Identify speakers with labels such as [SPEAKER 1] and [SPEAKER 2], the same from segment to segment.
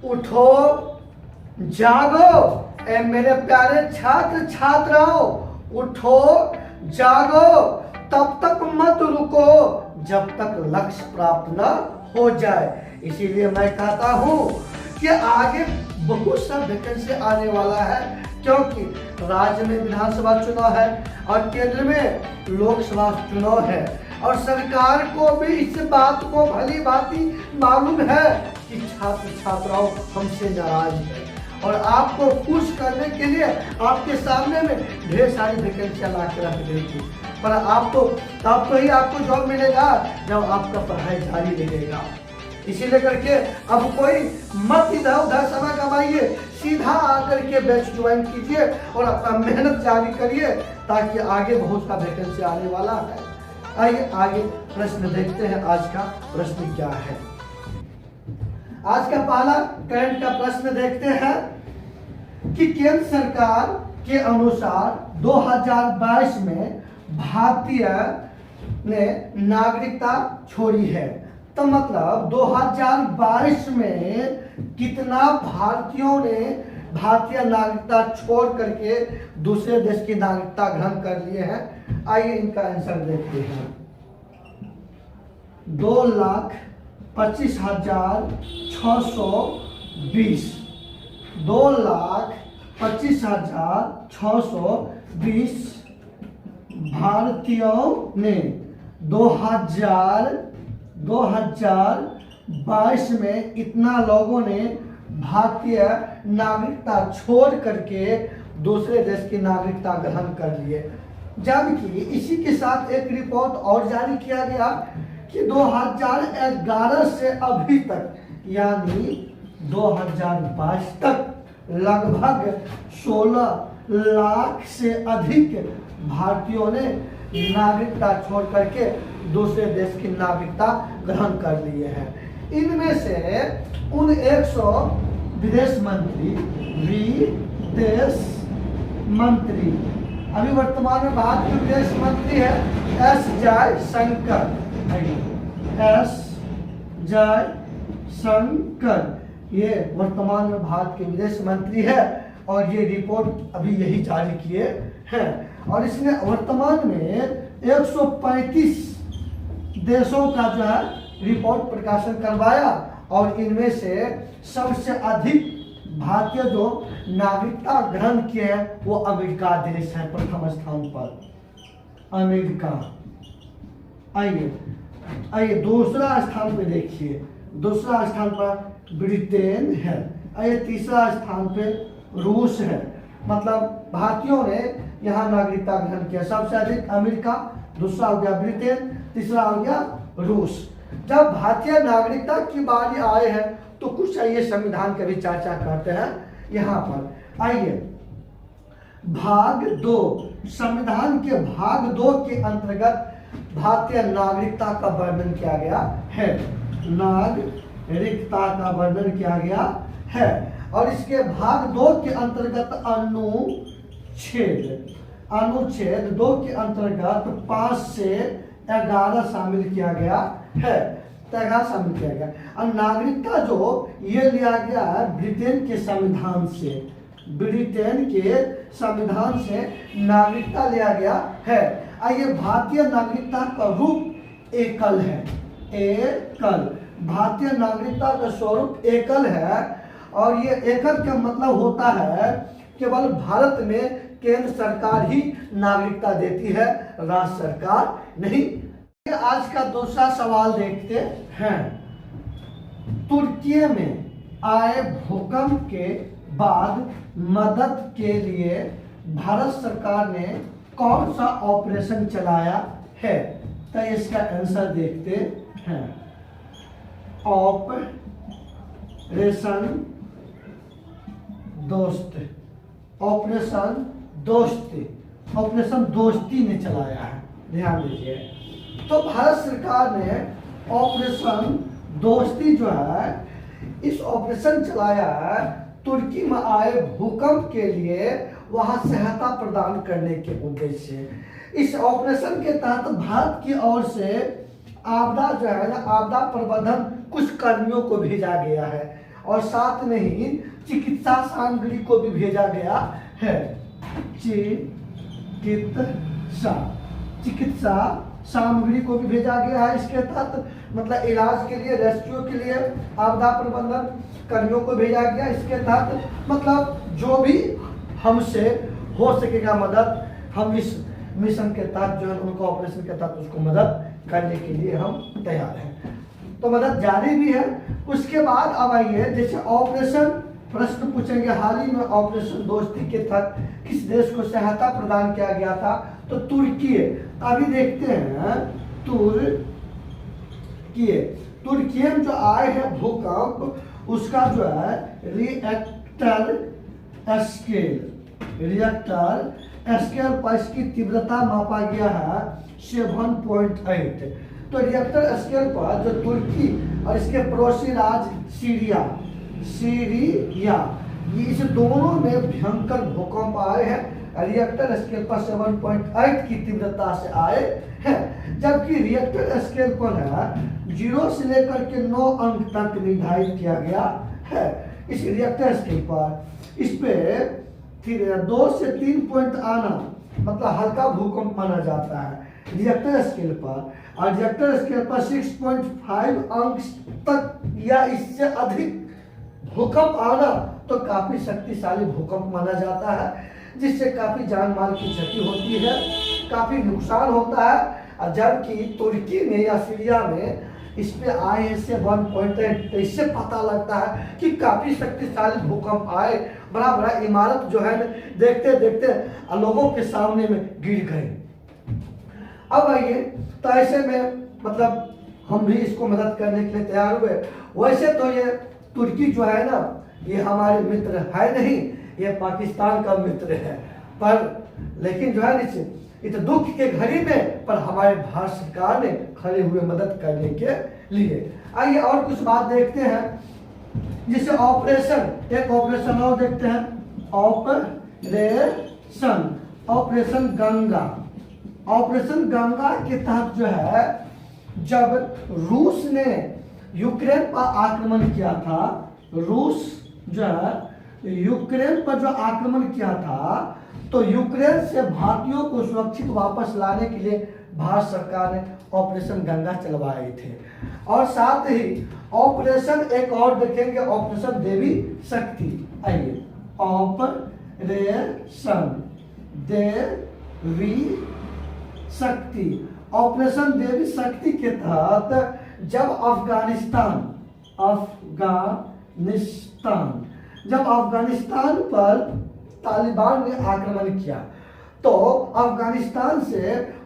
[SPEAKER 1] उठो, जागो। मेरे प्यारे छात्र छात्राओं, उठो, जागो, तब तक मत रुको जब तक लक्ष्य प्राप्त न हो जाए। इसीलिए मैं कहता हूं कि आगे बहुत सा वैकेंसी आने वाला है, क्योंकि राज्य में विधानसभा चुनाव है और केंद्र में लोकसभा चुनाव है, और सरकार को भी इस बात को भली भांति मालूम है कि छात्र छात्राओं हमसे नाराज है, और आपको खुश करने के लिए आपके सामने में ढेर सारी वैकेंसियां ला के रख देगी, पर आपको तब तो ही आपको जॉब मिलेगा जब आपका पढ़ाई जारी रहेगा। इसीलिए करके अब कोई मत इधर उधर समय गवाइए, सीधा आकर के बैच ज्वाइन कीजिए और अपना मेहनत जारी करिए, ताकि आगे बहुत सा वैकेंसी आने वाला है। आइए आगे प्रश्न देखते हैं। आज का प्रश्न क्या है? आज का पहला करंट का प्रश्न देखते हैं कि केंद्र सरकार के अनुसार 2022 में भारतीय ने नागरिकता छोड़ी है, तो मतलब 2022 में कितना भारतीयों ने भारतीय नागरिकता छोड़ करके दूसरे देश की नागरिकता ग्रहण कर लिए हैं? आइए इनका आंसर देखते हैं। 2,25,620 2,25,620 भारतीयों ने 2022 में इतना लोगों ने भारतीय नागरिकता छोड़ करके दूसरे देश की नागरिकता ग्रहण कर लिए। जबकि इसी के साथ एक रिपोर्ट और जारी किया गया कि 2011 से अभी तक यानी 2022 तक लगभग 16 लाख से अधिक भारतीयों ने नागरिकता छोड़ करके दूसरे देश की नागरिकता ग्रहण कर लिए हैं। इनमें से उन 100 विदेश मंत्री अभी वर्तमान में भारत के विदेश मंत्री है एस जयशंकर। ये वर्तमान में भारत के विदेश मंत्री है और ये रिपोर्ट अभी यही जारी किए हैं, और इसने वर्तमान में 135 देशों का जो है रिपोर्ट प्रकाशन करवाया, और इनमें से सबसे अधिक भारतीय जो नागरिकता ग्रहण किए हैं वो अमेरिका देश है प्रथम स्थान पर, अमेरिका। आइए दूसरा स्थान पे देखिए, दूसरा स्थान पर ब्रिटेन है। आइए तीसरा स्थान पे रूस है। मतलब भारतीयों ने यहाँ नागरिकता ग्रहण किया, सबसे अधिक अमेरिका, दूसरा हो गया ब्रिटेन, तीसरा हो गया रूस। जब भारतीय नागरिकता की बारी आए हैं तो कुछ आइए संविधान का भी चर्चा करते हैं यहाँ पर। आइए भाग 2, संविधान के भाग 2 के अंतर्गत भारतीय नागरिकता का वर्णन किया गया है, नागरिकता का वर्णन किया गया है। और इसके भाग 2 के अंतर्गत अनुच्छेद 2 के अंतर्गत 5 से 11 शामिल किया गया है, 11 शामिल किया गया। और नागरिकता जो ये लिया गया है ब्रिटेन के संविधान से नागरिकता लिया गया है। आइए भारतीय नागरिकता का रूप एकल है, भारतीय नागरिकता का स्वरूप एकल है, और ये एकल का मतलब होता है केवल भारत में केंद्र सरकार ही नागरिकता देती है, राज्य सरकार नहीं। आज का दूसरा सवाल देखते हैं। तुर्की में आए भूकंप के बाद मदद के लिए भारत सरकार ने कौन सा ऑपरेशन चलाया है? तो इसका आंसर देखते हैं। ऑपरेशन दोस्ती ने चलाया है, ध्यान दीजिए। तो भारत सरकार ने ऑपरेशन दोस्ती जो है इस ऑपरेशन चलाया है तुर्की में आए भूकंप के लिए वहां सहायता प्रदान करने के उद्देश्य से। इस ऑपरेशन के तहत भारत की ओर से आपदा जो है ना, आपदा प्रबंधन कुछ कर्मियों को भेजा गया है, और साथ में ही चिकित्सा सामग्री को भी भेजा गया है। चिकित्सा सामग्री को भी भेजा गया है इसके तहत, मतलब इलाज के लिए, रेस्क्यू के लिए, आपदा प्रबंधन कर्मियों को भेजा गया इसके तहत। मतलब जो भी हमसे हो सकेगा मदद, हम इस मिशन के तहत जो है उनको ऑपरेशन के तहत उसको मदद करने के लिए हम तैयार हैं। तो मदद जारी भी है। उसके बाद अब आइए, जैसे ऑपरेशन, प्रश्न पूछेंगे हाल ही में ऑपरेशन दोस्ती के तहत किस देश को सहायता प्रदान किया गया था, तो तुर्की। अभी देखते हैं तुर्की में जो आए हैं भूकंप, उसका जो है रिएक्टर स्केल पर इसकी तीव्रता मापा गया है 7.8। तो रिएक्टर स्केल पर जो तुर्की और इसके पड़ोसी राज्य सीरिया, ये इस दोनों में भयंकर भूकंप आए हैं। रिएक्टर स्केल पर 7.8 की तीव्रता से आए हैं, जबकि रिएक्टर स्केल पर है 0 से लेकर के 9 अंक तक निर्धारित किया गया है। इस रिएक्टर स्केल पर इस पे 2 से 3 पॉइंट आना मतलब हल्का भूकंप माना जाता है रिएक्टर स्केल पर, और रिएक्टर स्केल पर 6.5 अंक तक या इससे अधिक भूकंप आना तो काफी शक्तिशाली भूकंप माना जाता है, जिससे काफी जान माल की क्षति होती है, काफी नुकसान होता है। जबकि तुर्की में या सीरिया में इस पे आए से 1.8, तो इससे पता लगता है कि काफी शक्तिशाली भूकंप आए, बड़ा बड़ा इमारत जो है देखते देखते लोगों के सामने में गिर गए। अब आइए, तो ऐसे में मतलब हम भी इसको मदद करने के लिए तैयार हुए। वैसे तो ये तुर्की जो है ना, ये हमारे मित्र है नहीं, ये पाकिस्तान का मित्र है, पर लेकिन जो है नीचे इस दुख के घड़ी में पर हमारे भारत सरकार ने खड़े हुए मदद करने के लिए। आइए और कुछ बात देखते हैं, जिसे ऑपरेशन, एक ऑपरेशन और देखते हैं, ऑपरेशन गंगा। ऑपरेशन गंगा के तहत जो है, जब रूस ने यूक्रेन पर आक्रमण किया था, रूस जो है यूक्रेन पर जो आक्रमण किया था, तो यूक्रेन से भारतीयों को सुरक्षित वापस लाने के लिए भारत सरकार ने ऑपरेशन गंगा चलवाए थे। और साथ ही ऑपरेशन एक और देखेंगे, ऑपरेशन देवी शक्ति। आइए, ऑपरेशन देवी शक्ति। ऑपरेशन देवी शक्ति के तहत जब अफगानिस्तान पर तालिबान ने आक्रमण किया, तो अफगानिस्तान से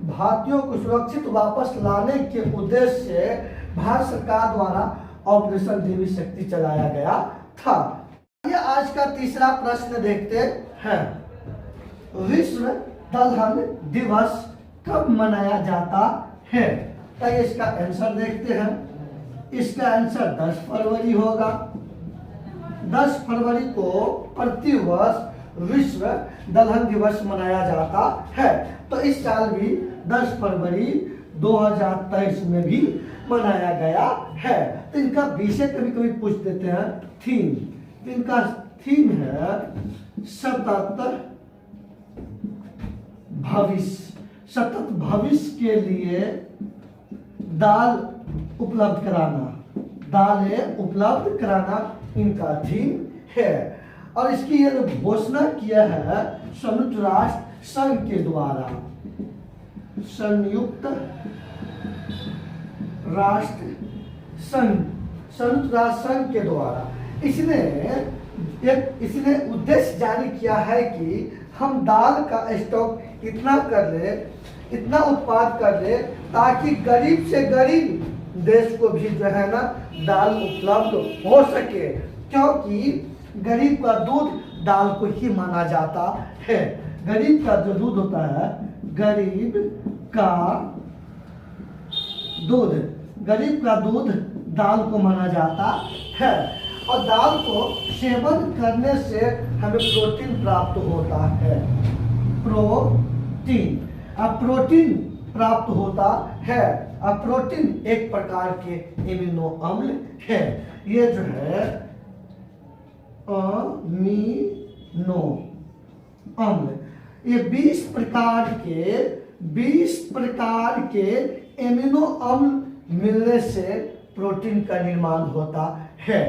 [SPEAKER 1] भारतीयों को सुरक्षित वापस लाने के उद्देश्य से भारत सरकार द्वारा ऑपरेशन देवी शक्ति चलाया गया था। ये आज का तीसरा प्रश्न देखते हैं, विश्व दलहन दिवस कब मनाया जाता है? तो इसका आंसर देखते हैं। इसका आंसर 10 फरवरी होगा। 10 फरवरी को प्रतिवर्ष विश्व दलहन दिवस मनाया जाता है। तो इस साल भी 10 फरवरी 2023 में भी मनाया गया है। तो इनका विषय कभी कभी पूछ देते हैं, थीम। तो इनका थीम है सतत भविष्य। सतत भविष्य के लिए दाल उपलब्ध कराना इनका थीम है। और इसकी ये घोषणा किया है संयुक्त राष्ट्र संघ के द्वारा। संयुक्त राष्ट्र संघ के द्वारा इसने उद्देश्य जारी किया है कि हम दाल का स्टॉक इतना कर ले, इतना उत्पाद कर ले, ताकि गरीब से गरीब देश को भी जो है ना दाल उपलब्ध हो सके, क्योंकि गरीब का दूध दाल को ही माना जाता है। गरीब का जो दूध होता है, गरीब का दूध दाल को माना जाता है। और दाल को सेवन करने से हमें प्रोटीन प्राप्त होता है। प्रोटीन प्राप्त होता है। प्रोटीन एक प्रकार के एमिनो अम्ल है। ये जो है अमीनो अम्ल। ये 20 प्रकार के एमिनो अम्ल मिलने से प्रोटीन का निर्माण होता है।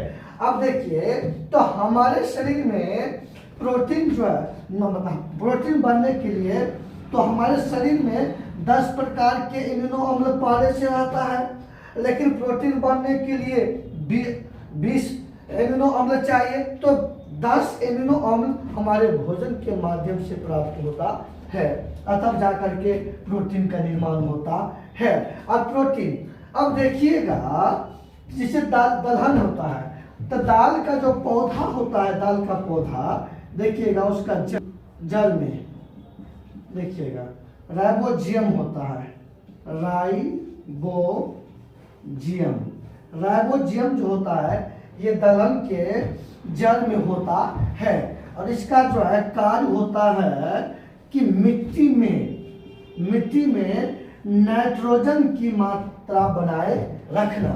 [SPEAKER 1] अब देखिए, तो हमारे शरीर में प्रोटीन जो है, मतलब प्रोटीन बनने के लिए तो हमारे शरीर में 10 प्रकार के एमिनो अम्ल पहले से रहता है, लेकिन प्रोटीन बनने के लिए 20 एमिनो अम्ल चाहिए। तो 10 एमिनो अम्ल हमारे भोजन के माध्यम से प्राप्त होता है, तब जाकर के प्रोटीन का निर्माण होता है। और प्रोटीन, अब देखिएगा, जिसे दलहन होता है, तो दाल का जो पौधा होता है, दाल का पौधा देखिएगा, उसका जड़ में देखिएगा राइबोजियम होता है। राइबोजियम जो होता है, ये दलहन के जड़ में होता है। और इसका जो है कार्य होता है कि मिट्टी में नाइट्रोजन की मात्रा बनाए रखना।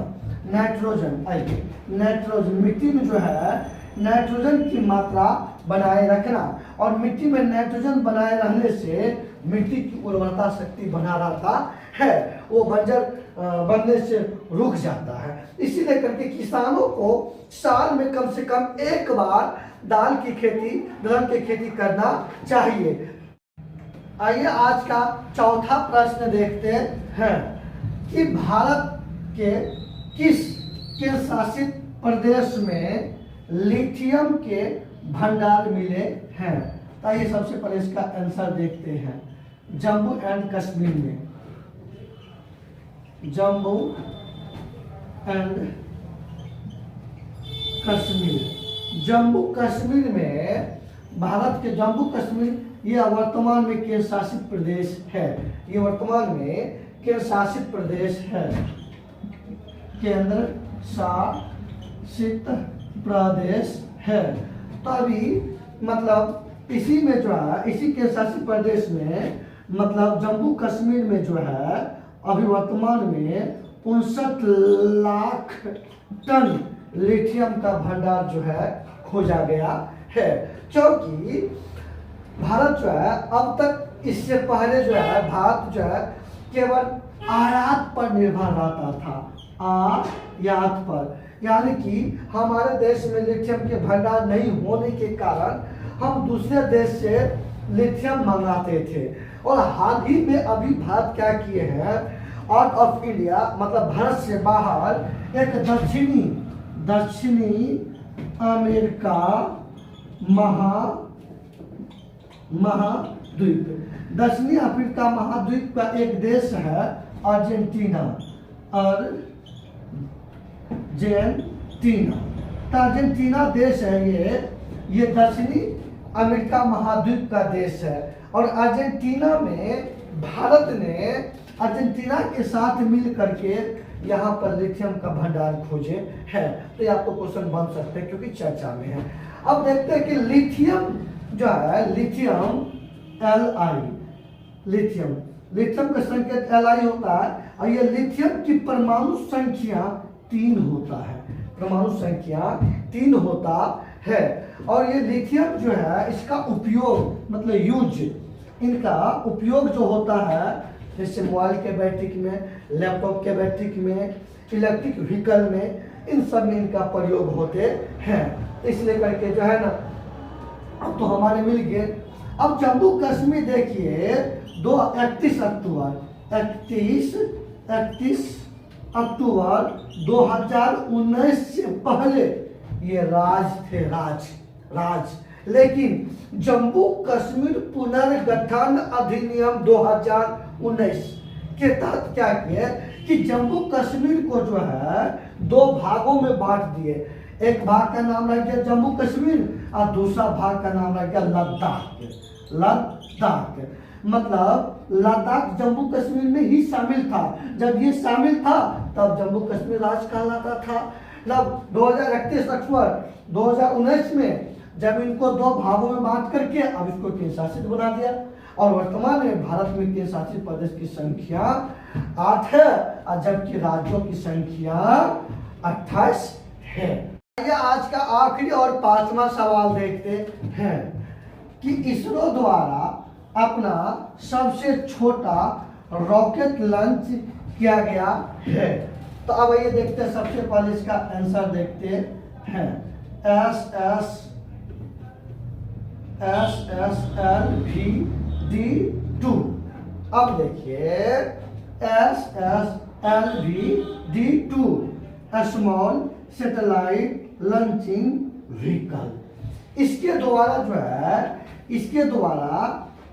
[SPEAKER 1] नाइट्रोजन मिट्टी में जो है नाइट्रोजन की मात्रा बनाए रखना, और मिट्टी में नाइट्रोजन बनाए रहने से मिट्टी की उर्वरता शक्ति बना रहता है, वो बंजर बनने से रुक जाता है। इसीलिए करके किसानों को साल में कम से कम एक बार दलहन की खेती करना चाहिए। आइए आज का चौथा प्रश्न देखते हैं कि भारत के किस केंद्र शासित प्रदेश में लिथियम के भंडार मिले हैं। तो आइए सबसे पहले इसका आंसर देखते हैं। जम्मू एंड कश्मीर में, जम्मू कश्मीर में, भारत के जम्मू कश्मीर, ये वर्तमान में केंद्र शासित प्रदेश है। ये वर्तमान में केंद्र शासित प्रदेश है, केंद्र शासित प्रदेश है। तो अभी मतलब इसी में जो है, इसी केंद्र शासित प्रदेश में, मतलब जम्मू कश्मीर में जो है अभी वर्तमान में 59 लाख टन लिथियम का भंडार जो है खोजा गया है। क्योंकि भारत जो है अब तक, इससे पहले जो है भारत जो है केवल आयात पर निर्भर रहता था, आयात पर, यानी कि हमारे देश में लिथियम के भंडार नहीं होने के कारण हम दूसरे देश से लिथियम मंगाते थे। और हाल ही में अभी भारत क्या किए हैं, आउट ऑफ इंडिया, मतलब भारत से बाहर एक दक्षिणी अमेरिका महाद्वीप, दक्षिणी अफ्रीका महाद्वीप का एक देश है अर्जेंटीना। अर्जेंटीना देश है ये दक्षिणी अमेरिका महाद्वीप का देश है। और अर्जेंटीना में भारत ने अर्जेंटीना के साथ मिल करके यहाँ पर लिथियम का भंडार खोजे हैं। तो ये आपको क्वेश्चन बन सकते हैं क्योंकि चर्चा में है। अब देखते हैं कि लिथियम जो है, लिथियम का संकेत Li होता है, और ये लिथियम की परमाणु संख्या 3 होता है, परमाणु संख्या 3 होता है। और ये लिथियम जो है, इसका उपयोग, मतलब यूज, इनका उपयोग जो होता है, जैसे मोबाइल के बैटरी में, लैपटॉप के बैटरी में, इलेक्ट्रिक व्हीकल में, इन सब में इनका प्रयोग होते हैं। इसलिए करके जो है ना, अब तो हमारे मिल गए। अब जम्मू कश्मीर देखिए, 31 अक्टूबर 2019 से पहले ये राज, लेकिन जम्मू कश्मीर पुनर्गठन अधिनियम 2019 के तहत क्या किया कि जम्मू कश्मीर को जो है 2 भागों में बांट दिए। एक भाग का नाम रख दिया जम्मू कश्मीर, और दूसरा भाग का नाम रख दिया लद्दाख। मतलब लद्दाख जम्मू कश्मीर में ही शामिल था। जब ये शामिल था तब जम्मू कश्मीर राज्य कहलाता था। तब 31 अक्टूबर 2019 में जब इनको 2 भागों में बांट करके अब इसको केंद्र शासित बना दिया। और वर्तमान में भारत में केंद्र शासित प्रदेश की संख्या 8 है, और जबकि राज्यों की संख्या 28 है। आइए आज का आखिरी और पांचवा सवाल देखते हैं कि इसरो द्वारा अपना सबसे छोटा रॉकेट लॉन्च किया गया है। तो अब ये देखते हैं, सबसे पहले इसका आंसर देखते हैं। SSLV-D2। अब देखिए SSLV-D2 small satellite launching vehicle. इसके द्वारा जो है, इसके द्वारा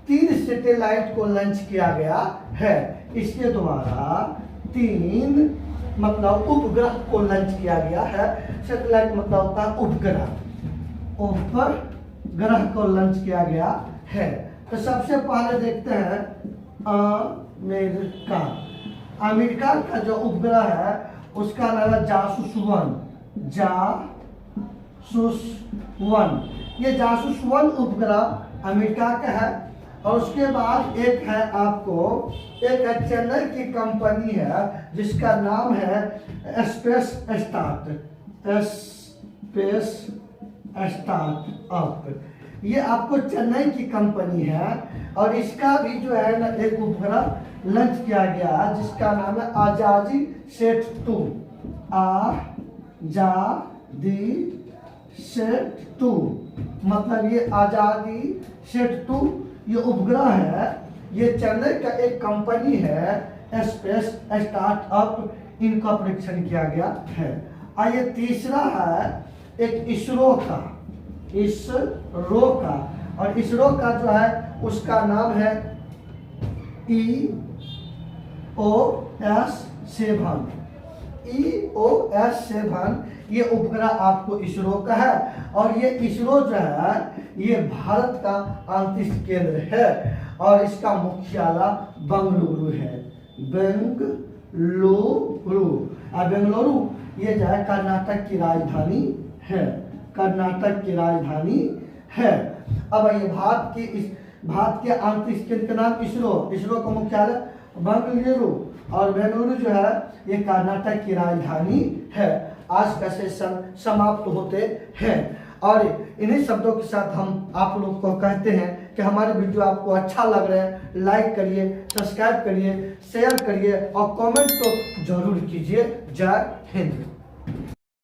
[SPEAKER 1] 3 सैटेलाइट को लॉन्च किया गया है। इसके द्वारा 3 मतलब उपग्रह को लॉन्च किया गया है। सैटेलाइट मतलब होता है उपग्रह, उपग्रह को लॉन्च किया गया है। तो सबसे पहले देखते हैं अमेरिका। अमेरिका का जो उपग्रह है उसका नाम है जासूस-1। जासूस-1, ये जासूस-1 उपग्रह अमेरिका का है। और उसके बाद एक है आपको, एक चेन्नई की कंपनी है जिसका नाम है स्पेस स्टार्टअप। ये आपको चेन्नई की कंपनी है और इसका भी जो है ना एक उपग्रह लॉन्च किया गया है जिसका नाम है आजादी सेट 2। आजादी सेट 2 मतलब ये आजादी सेट 2 ये उपग्रह है। ये चेन्नई का एक कंपनी है स्पेस स्टार्टअप, इनका परीक्षण किया गया है। आइए तीसरा है एक इसरो का। और इसरो का जो है उसका नाम है EOS-7। EOS-7 ये उपग्रह आपको इसरो का है। और ये इसरो जो है ये भारत का अंतरिक्ष केंद्र है और इसका मुख्यालय बेंगलुरु है। बेंगलुरु ये जो है कर्नाटक की राजधानी है। कर्नाटक की राजधानी है। अब ये भारत के अंतरिक्ष केंद्र का नाम इसरो का मुख्यालय बेंगलुरु, और बेंगलुरु जो है ये कर्नाटक की राजधानी है। आज का सेशन समाप्त होते हैं और इन्हीं शब्दों के साथ हम आप लोग को कहते हैं कि हमारे वीडियो आपको अच्छा लग रहा है, लाइक करिए, सब्सक्राइब करिए, शेयर करिए और कमेंट तो जरूर कीजिए। जय हिंद।